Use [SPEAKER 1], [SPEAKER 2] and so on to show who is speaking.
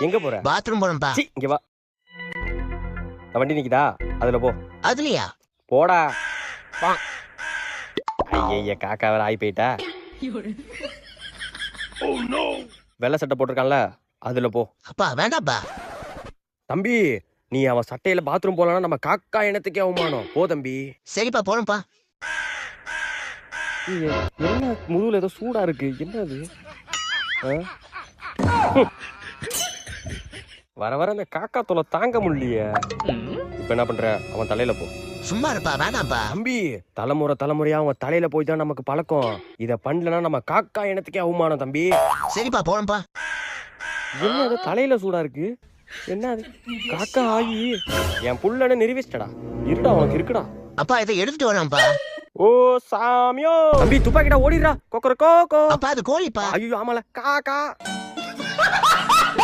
[SPEAKER 1] எங்க போற?
[SPEAKER 2] பாத்ரூம் போறேன்ப்பா.
[SPEAKER 1] சீ, இங்க வா. வண்டி நிக்குதா, அதுல போ.
[SPEAKER 2] அதுலயா?
[SPEAKER 1] போடா. ஐய காக்கா வேற ஆகி போயிட்டா. வெள்ளை சட்டை போட்டிருக்கான்ல, அதுல போ.
[SPEAKER 2] அப்பா வேண்டாப்பா.
[SPEAKER 1] தம்பி, நீ அவன் சட்டையில பாத்ரூம் போலனா நம்ம காக்கா இனத்துக்கே அவமானம். போ தம்பி.
[SPEAKER 2] சரிப்பா போறேன்ப்பா.
[SPEAKER 1] என்ன முதுகுல ஏதோ சூடா இருக்கு, என்னது? வர வர அந்த காக்கா தொலை தாங்க முடியலையே. இப்ப என்ன பண்ற? அவன் தலையில போ.
[SPEAKER 2] சும்மா இருப்பா, வேணாம்ப்பா.
[SPEAKER 1] தம்பி, தலைமுறையா அவன் தலையில போய் தான் நமக்கு பழக்கம். இத பண்ணலன்னா நம்ம காக்கா இனத்துக்கே அவமானம் தம்பி.
[SPEAKER 2] சரிப்பா போறேன்ப்பா.
[SPEAKER 1] என்ன அது தலையில சூடா இருக்கு? என்ன அது? காக்கா ஆகி என் புள்ளன நிரூபிச்சிட்டடா. இருடா, உனக்கு இருக்குடா.
[SPEAKER 2] அப்பா இதை எடுத்துட்டு வரேன்ப்பா.
[SPEAKER 1] ஓ சாமியோ. தம்பி துப்பாக்கிடா, ஓடிடுறா. கொக்கர கோகோ.
[SPEAKER 2] அப்பா அது கோழிப்பா.
[SPEAKER 1] ஐயோ ஆமால, காக்கா.